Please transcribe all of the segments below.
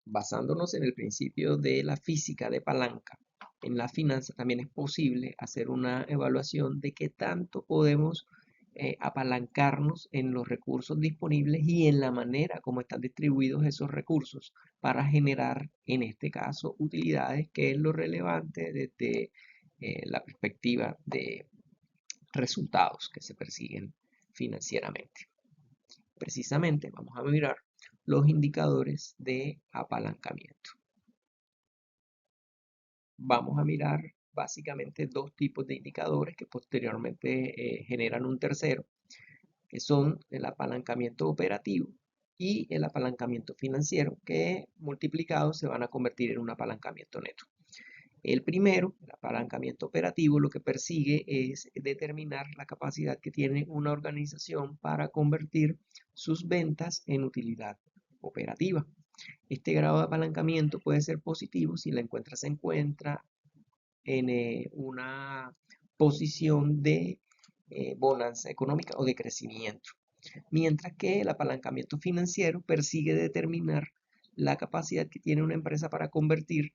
Basándonos en el principio de la física de palanca, en la finanza también es posible hacer una evaluación de qué tanto podemos apalancarnos en los recursos disponibles y en la manera como están distribuidos esos recursos para generar, en este caso, utilidades, que es lo relevante desde la perspectiva de resultados que se persiguen financieramente. Precisamente vamos a mirar los indicadores de apalancamiento. Vamos a mirar básicamente dos tipos de indicadores que posteriormente generan un tercero, que son el apalancamiento operativo y el apalancamiento financiero, que multiplicados se van a convertir en un apalancamiento neto. El primero, el apalancamiento operativo, lo que persigue es determinar la capacidad que tiene una organización para convertir sus ventas en utilidad operativa. Este grado de apalancamiento puede ser positivo si se encuentra en una posición de bonanza económica o de crecimiento, mientras que el apalancamiento financiero persigue determinar la capacidad que tiene una empresa para convertir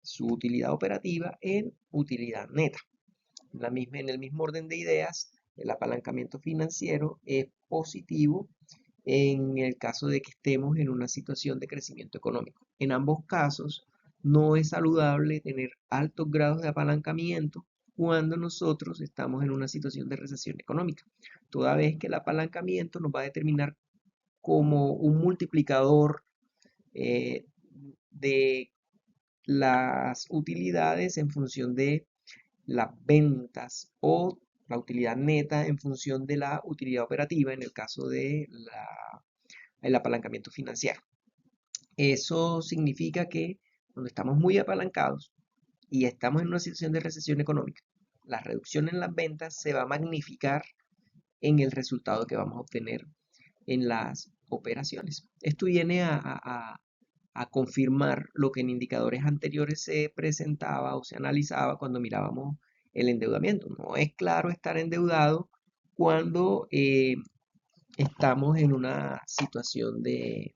su utilidad operativa en utilidad neta. En el mismo orden de ideas, el apalancamiento financiero es positivo en el caso de que estemos en una situación de crecimiento económico. En ambos casos, no es saludable tener altos grados de apalancamiento cuando nosotros estamos en una situación de recesión económica, toda vez que el apalancamiento nos va a determinar como un multiplicador eh, de las utilidades en función de las ventas o la utilidad neta en función de la utilidad operativa en el caso de el apalancamiento financiero. Eso significa que cuando estamos muy apalancados y estamos en una situación de recesión económica, la reducción en las ventas se va a magnificar en el resultado que vamos a obtener en las operaciones. Esto viene a confirmar lo que en indicadores anteriores se presentaba o se analizaba cuando mirábamos el endeudamiento. No es claro estar endeudado cuando estamos en una situación de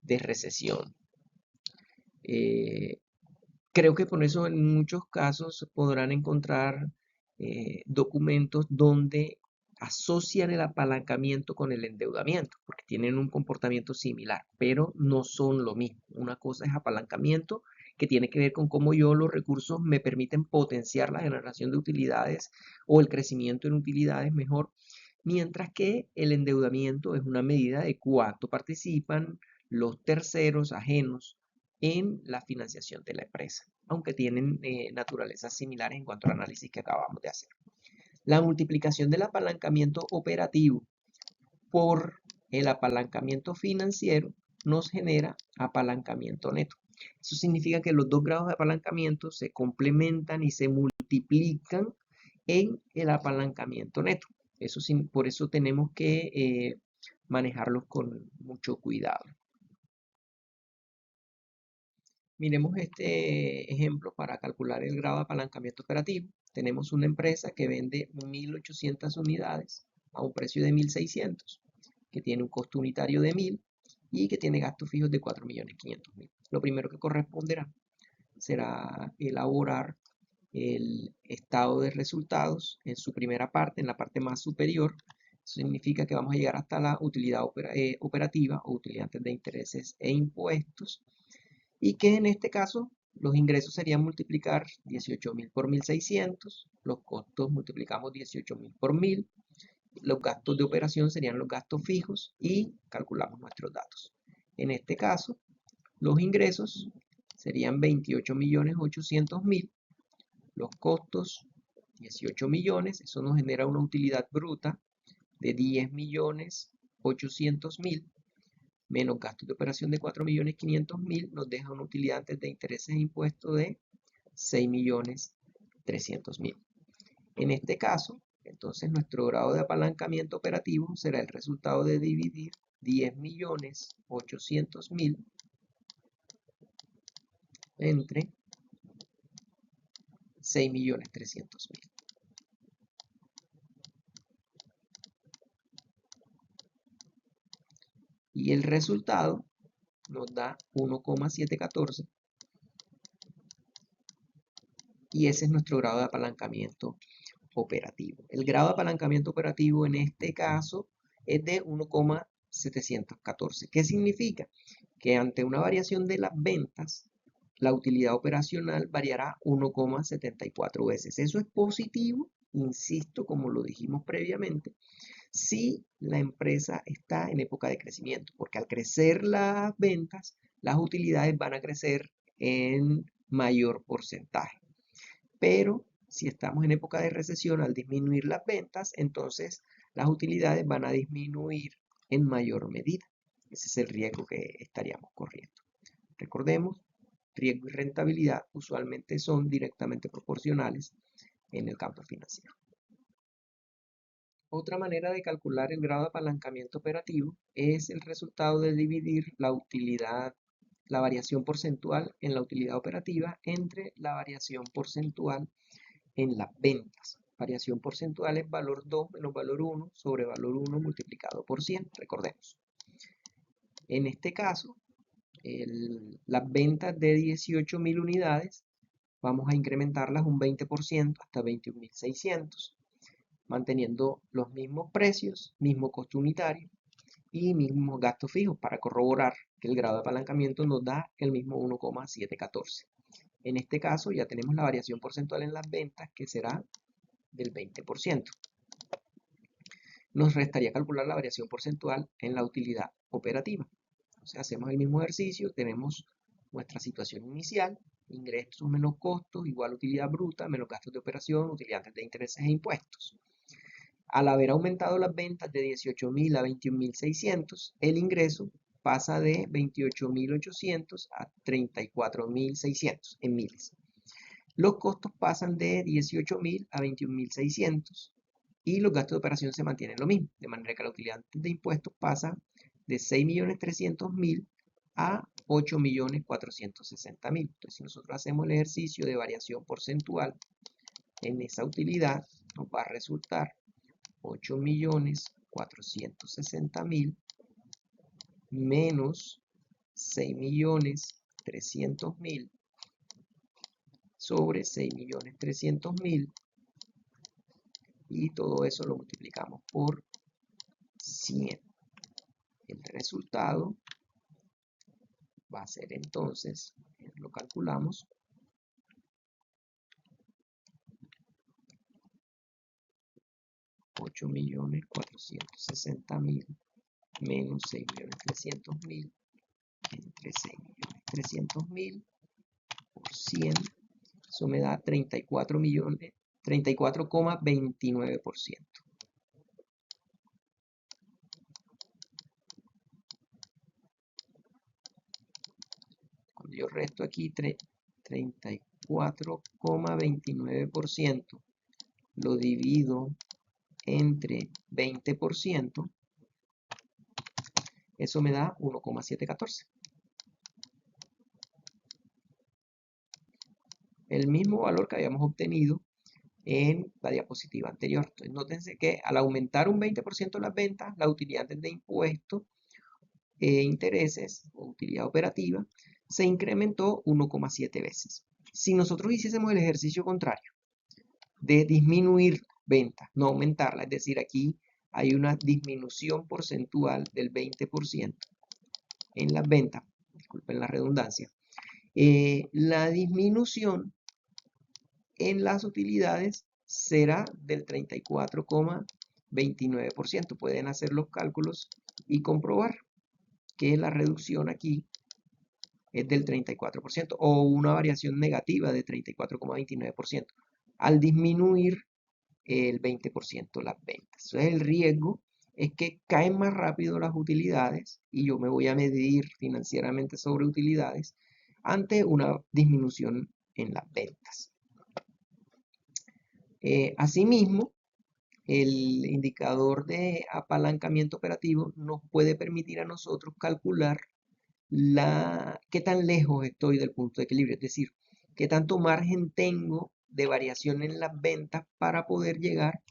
recesión. Eh, Creo que por eso en muchos casos podrán encontrar documentos donde asocian el apalancamiento con el endeudamiento, porque tienen un comportamiento similar, pero no son lo mismo. Una cosa es apalancamiento, que tiene que ver con cómo yo los recursos me permiten potenciar la generación de utilidades o el crecimiento en utilidades mejor, mientras que el endeudamiento es una medida de cuánto participan los terceros ajenos en la financiación de la empresa, aunque tienen naturalezas similares en cuanto al análisis que acabamos de hacer. La multiplicación del apalancamiento operativo por el apalancamiento financiero nos genera apalancamiento neto. Eso significa que los dos grados de apalancamiento se complementan y se multiplican en el apalancamiento neto. Por eso tenemos que manejarlos con mucho cuidado. Miremos este ejemplo para calcular el grado de apalancamiento operativo. Tenemos una empresa que vende 1.800 unidades a un precio de 1.600, que tiene un costo unitario de 1.000 y que tiene gastos fijos de 4.500.000. Lo primero que corresponderá será elaborar el estado de resultados en su primera parte, en la parte más superior. Eso significa que vamos a llegar hasta la utilidad operativa o utilidad antes de intereses e impuestos, y que en este caso los ingresos serían multiplicar 18.000 por 1.600, los costos multiplicamos 18.000 por 1.000, los gastos de operación serían los gastos fijos y calculamos nuestros datos. En este caso, los ingresos serían 28.800.000, los costos 18 millones, eso nos genera una utilidad bruta de 10.800.000, menos gastos de operación de 4.500.000, nos deja una utilidad antes de intereses e impuestos de 6.300.000. En este caso, entonces nuestro grado de apalancamiento operativo será el resultado de dividir 10.800.000 entre 6.300.000. Y el resultado nos da 1,714 y ese es nuestro grado de apalancamiento operativo. El grado de apalancamiento operativo en este caso es de 1,714. ¿Qué significa? Que ante una variación de las ventas, la utilidad operacional variará 1,74 veces. Eso es positivo, insisto, como lo dijimos previamente, si la empresa está en época de crecimiento, porque al crecer las ventas, las utilidades van a crecer en mayor porcentaje. Pero si estamos en época de recesión, al disminuir las ventas, entonces las utilidades van a disminuir en mayor medida. Ese es el riesgo que estaríamos corriendo. Recordemos, riesgo y rentabilidad usualmente son directamente proporcionales en el campo financiero. Otra manera de calcular el grado de apalancamiento operativo es el resultado de dividir la utilidad, la variación porcentual en la utilidad operativa entre la variación porcentual en las ventas. Variación porcentual es valor 2 menos valor 1 sobre valor 1 multiplicado por 100, recordemos. En este caso, las ventas de 18.000 unidades, vamos a incrementarlas un 20% hasta 21.600, manteniendo los mismos precios, mismo costo unitario y mismos gastos fijos para corroborar que el grado de apalancamiento nos da el mismo 1,714. En este caso ya tenemos la variación porcentual en las ventas que será del 20%. Nos restaría calcular la variación porcentual en la utilidad operativa. O sea, hacemos el mismo ejercicio, tenemos nuestra situación inicial, ingresos menos costos, igual utilidad bruta, menos gastos de operación, utilidad de intereses e impuestos. Al haber aumentado las ventas de 18.000 a 21.600, el ingreso pasa de 28.800 a 34.600 en miles. Los costos pasan de 18.000 a 21.600 y los gastos de operación se mantienen lo mismo, de manera que la utilidad de impuestos pasa de 6.300.000 a 8.460.000. Entonces, si nosotros hacemos el ejercicio de variación porcentual en esa utilidad, nos va a resultar 8.460.000 menos 6.300.000 sobre 6.300.000 y todo eso lo multiplicamos por 100. El resultado va a ser entonces, lo calculamos, 8.460.000 menos 6.300.000 entre 6.300.000 por 100. Eso me da 34,29%. Cuando yo resto aquí 34,29%, lo divido entre 20%, eso me da 1,714. El mismo valor que habíamos obtenido en la diapositiva anterior. Entonces, nótense que al aumentar un 20% las ventas, la utilidad de impuestos e intereses o utilidad operativa se incrementó 1,7 veces. Si nosotros hiciésemos el ejercicio contrario de disminuir ventas, no aumentarla, es decir, aquí hay una disminución porcentual del 20% en las ventas, disculpen la redundancia, la disminución en las utilidades será del 34,29%. Pueden hacer los cálculos y comprobar que la reducción aquí es del 34% o una variación negativa de 34,29% al disminuir el 20% las ventas. Entonces el riesgo es que caen más rápido las utilidades y yo me voy a medir financieramente sobre utilidades ante una disminución en las ventas. Asimismo, el indicador de apalancamiento operativo nos puede permitir a nosotros calcular qué tan lejos estoy del punto de equilibrio, es decir, qué tanto margen tengo de variación en las ventas para poder llegar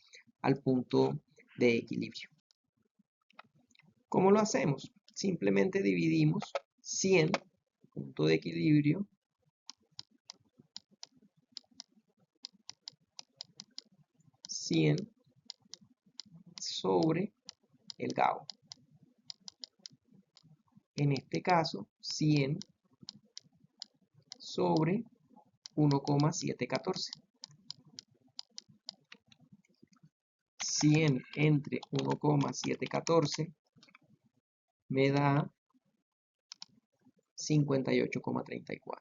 al punto de equilibrio. ¿Cómo lo hacemos? Simplemente dividimos 100, punto de equilibrio, sobre el GAO. En este caso, 100 sobre 1,714. 100 entre 1,714 me da 58,34.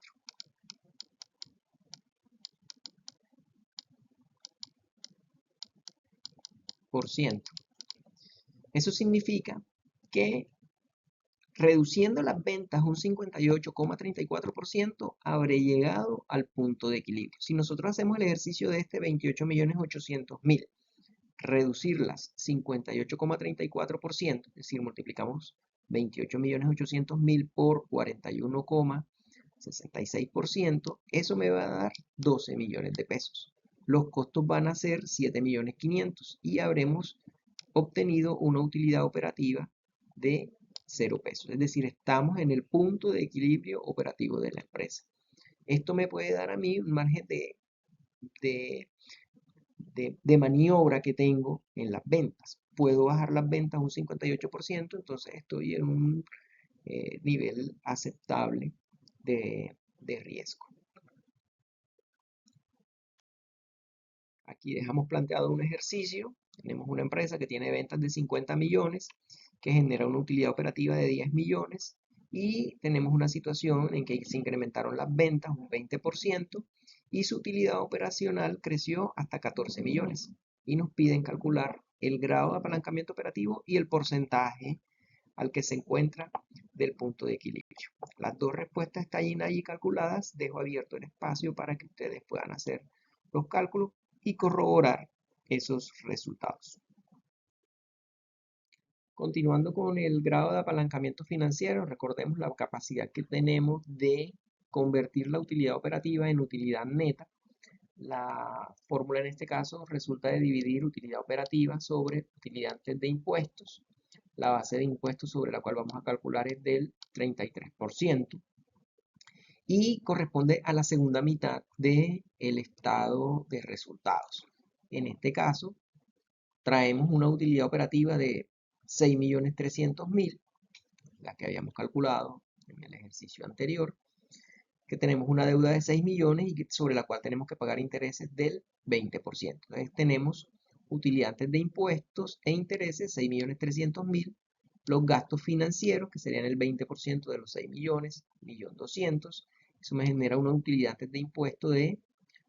Eso significa que reduciendo las ventas un 58,34% habré llegado al punto de equilibrio. Si nosotros hacemos el ejercicio de este 28.800.000, reducirlas 58,34%, es decir, multiplicamos 28.800.000 por 41,66%, eso me va a dar 12 millones de pesos. Los costos van a ser 7.500.000 y habremos obtenido una utilidad operativa de 0 pesos. Es decir, estamos en el punto de equilibrio operativo de la empresa. Esto me puede dar a mí un margen de maniobra que tengo en las ventas. Puedo bajar las ventas un 58%, entonces estoy en un nivel aceptable de riesgo. Aquí dejamos planteado un ejercicio. Tenemos una empresa que tiene ventas de 50 millones, que genera una utilidad operativa de 10 millones, y tenemos una situación en que se incrementaron las ventas un 20% y su utilidad operacional creció hasta 14 millones. Y nos piden calcular el grado de apalancamiento operativo y el porcentaje al que se encuentra del punto de equilibrio. Las dos respuestas están allí calculadas. Dejo abierto el espacio para que ustedes puedan hacer los cálculos y corroborar esos resultados. Continuando con el grado de apalancamiento financiero, recordemos la capacidad que tenemos de convertir la utilidad operativa en utilidad neta. La fórmula en este caso resulta de dividir utilidad operativa sobre utilidad antes de impuestos. La base de impuestos sobre la cual vamos a calcular es del 33% y corresponde a la segunda mitad del estado de resultados. En este caso, traemos una utilidad operativa de 6.300.000, la que habíamos calculado en el ejercicio anterior, que tenemos una deuda de 6 millones y sobre la cual tenemos que pagar intereses del 20%. Entonces tenemos utilidad antes de impuestos e intereses 6.300.000, los gastos financieros, que serían el 20% de los 6 millones, 1.200.000. Eso me genera una utilidad antes de impuestos de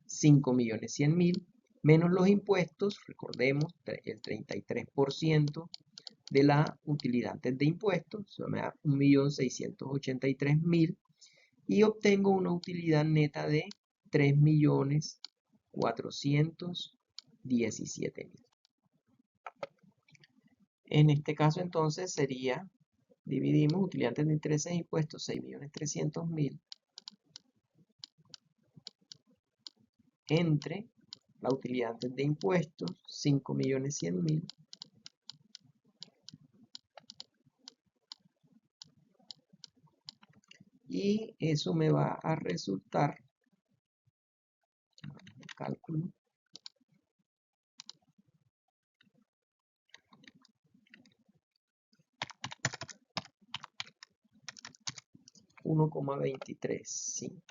5.100.000, menos los impuestos, recordemos, el 33% de la utilidad antes de impuestos, eso me da 1.683.000, y obtengo una utilidad neta de 3.417.000. En este caso entonces sería, dividimos utilidad antes de intereses e impuestos 6.300.000 entre la utilidad antes de impuestos 5.100.000 y eso me va a resultar, cálculo, 1,235.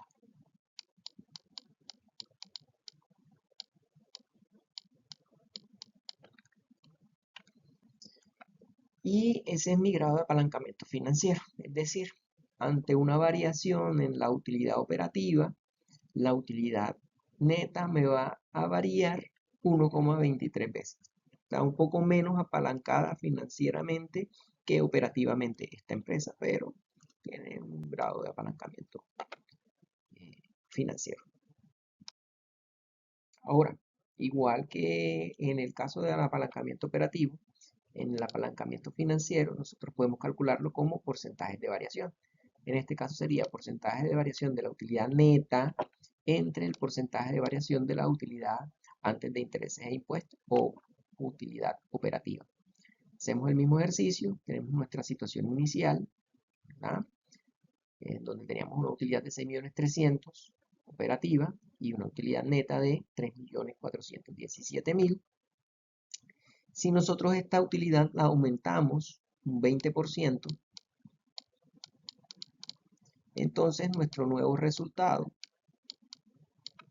Y ese es mi grado de apalancamiento financiero, es decir, ante una variación en la utilidad operativa, la utilidad neta me va a variar 1,23 veces. Está un poco menos apalancada financieramente que operativamente esta empresa, pero tiene un grado de apalancamiento financiero. Ahora, igual que en el caso del apalancamiento operativo, en el apalancamiento financiero nosotros podemos calcularlo como porcentajes de variación. En este caso sería porcentaje de variación de la utilidad neta entre el porcentaje de variación de la utilidad antes de intereses e impuestos o utilidad operativa. Hacemos el mismo ejercicio, tenemos nuestra situación inicial, ¿verdad? donde teníamos una utilidad de 6.300.000 operativa y una utilidad neta de 3.417.000. Si nosotros esta utilidad la aumentamos un 20%, entonces nuestro nuevo resultado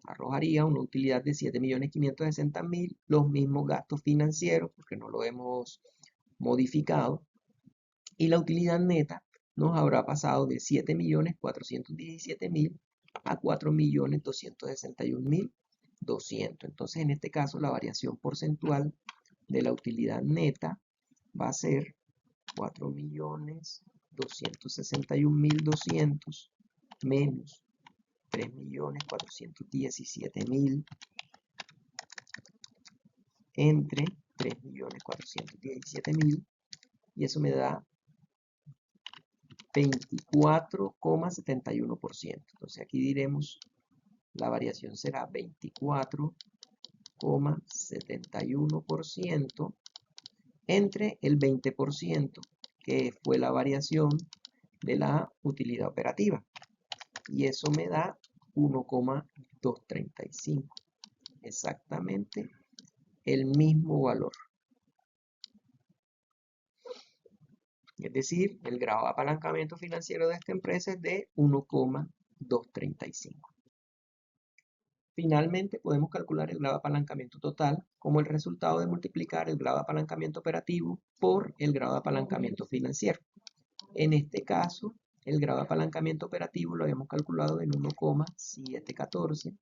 arrojaría una utilidad de 7.560.000, los mismos gastos financieros, porque no lo hemos modificado, y la utilidad neta nos habrá pasado de 7.417.000 a 4.261.200. Entonces, en este caso, la variación porcentual de la utilidad neta va a ser 4.261.200 menos 3.417.000 entre 3.417.000, y eso me da 24,71%. Entonces aquí diremos la variación será 24,71% entre el 20%, que fue la variación de la utilidad operativa. Y eso me da 1,235. Exactamente el mismo valor. Es decir, el grado de apalancamiento financiero de esta empresa es de 1,235. Finalmente, podemos calcular el grado de apalancamiento total como el resultado de multiplicar el grado de apalancamiento operativo por el grado de apalancamiento financiero. En este caso, el grado de apalancamiento operativo lo habíamos calculado en 1,714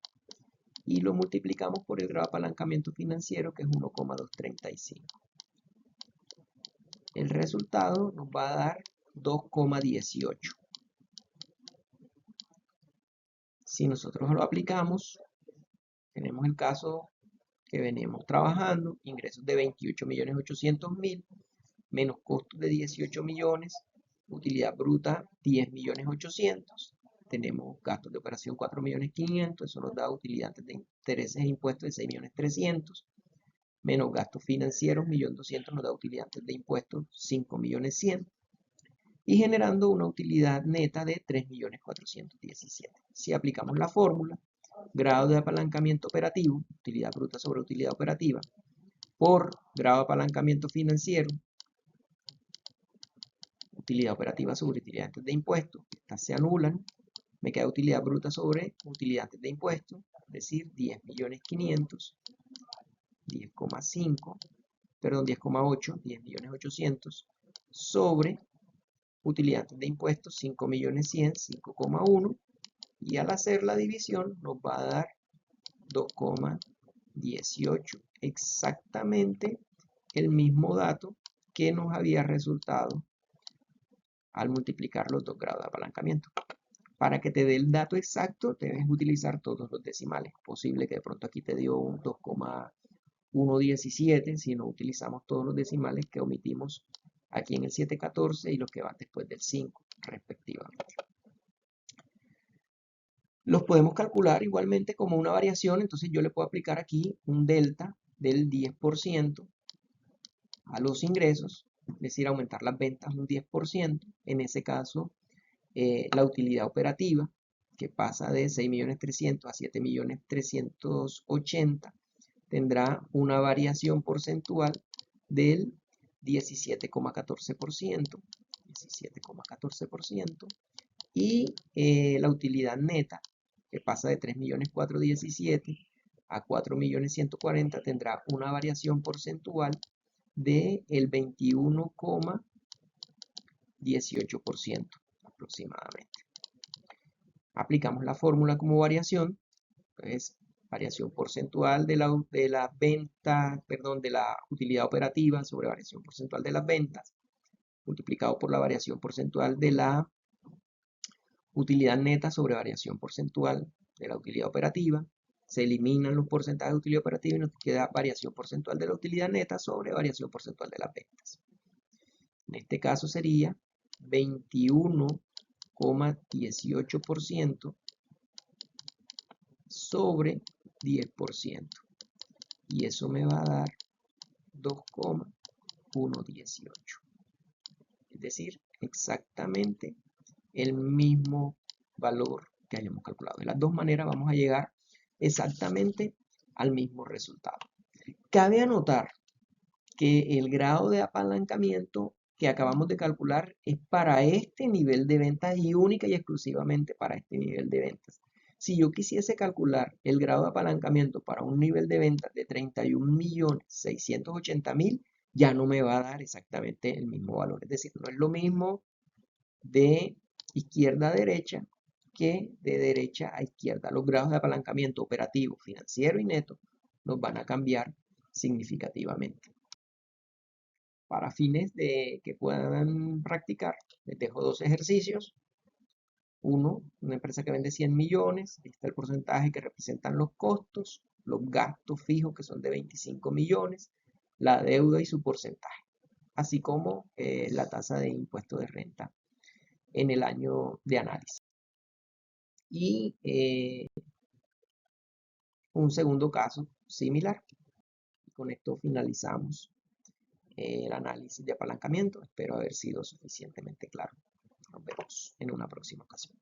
y lo multiplicamos por el grado de apalancamiento financiero, que es 1,235. El resultado nos va a dar 2,18. Si nosotros lo aplicamos, tenemos el caso que venimos trabajando, ingresos de 28.800.000 menos costos de 18 millones, utilidad bruta 10.800.000, tenemos gastos de operación 4.500.000, eso nos da utilidad de intereses e impuestos de 6.300.000, menos gastos financieros 1.200.000 nos da utilidad de impuestos 5.100.000, y generando una utilidad neta de 3.417.000. Si aplicamos la fórmula, grado de apalancamiento operativo, utilidad bruta sobre utilidad operativa, por grado de apalancamiento financiero, utilidad operativa sobre utilidad antes de impuestos, estas se anulan, me queda utilidad bruta sobre utilidad antes de impuestos, es decir, 10.500.000, 10,5, perdón, 10,8, 10.800.000 sobre utilidad antes de impuestos 5.100.000, 5,1, y al hacer la división nos va a dar 2,18, exactamente el mismo dato que nos había resultado al multiplicar los dos grados de apalancamiento. Para que te dé el dato exacto, debes utilizar todos los decimales. Posible que de pronto aquí te dio un 2,117 si no utilizamos todos los decimales que omitimos aquí en el 714 y los que van después del 5, respectivamente. Los podemos calcular igualmente como una variación, entonces yo le puedo aplicar aquí un delta del 10% a los ingresos, es decir, aumentar las ventas un 10%, en ese caso la utilidad operativa, que pasa de 6.300.000 a 7.380.000, tendrá una variación porcentual del 17,14%, 17,14%, y la utilidad neta, que pasa de 3.417.000 a 4.140.000, tendrá una variación porcentual del 21,18% aproximadamente. Aplicamos la fórmula como variación, entonces variación porcentual de la utilidad operativa sobre variación porcentual de las ventas, multiplicado por la variación porcentual de la utilidad neta sobre variación porcentual de la utilidad operativa. Se eliminan los porcentajes de utilidad operativa y nos queda variación porcentual de la utilidad neta sobre variación porcentual de las ventas. En este caso sería 21,18% sobre 10%. Y eso me va a dar 2,118. Es decir, exactamente el mismo valor que hayamos calculado. De las dos maneras vamos a llegar exactamente al mismo resultado. Cabe anotar que el grado de apalancamiento que acabamos de calcular es para este nivel de ventas y única y exclusivamente para este nivel de ventas. Si yo quisiese calcular el grado de apalancamiento para un nivel de ventas de 31.680.000, ya no me va a dar exactamente el mismo valor. Es decir, no es lo mismo de izquierda a derecha que de derecha a izquierda. Los grados de apalancamiento operativo, financiero y neto nos van a cambiar significativamente. Para fines de que puedan practicar, les dejo dos ejercicios. Uno, una empresa que vende 100 millones, está el porcentaje que representan los costos, los gastos fijos que son de 25 millones, la deuda y su porcentaje, así como la tasa de impuesto de renta en el año de análisis. Y un segundo caso similar. Con esto finalizamos el análisis de apalancamiento. Espero haber sido suficientemente claro. Nos vemos en una próxima ocasión.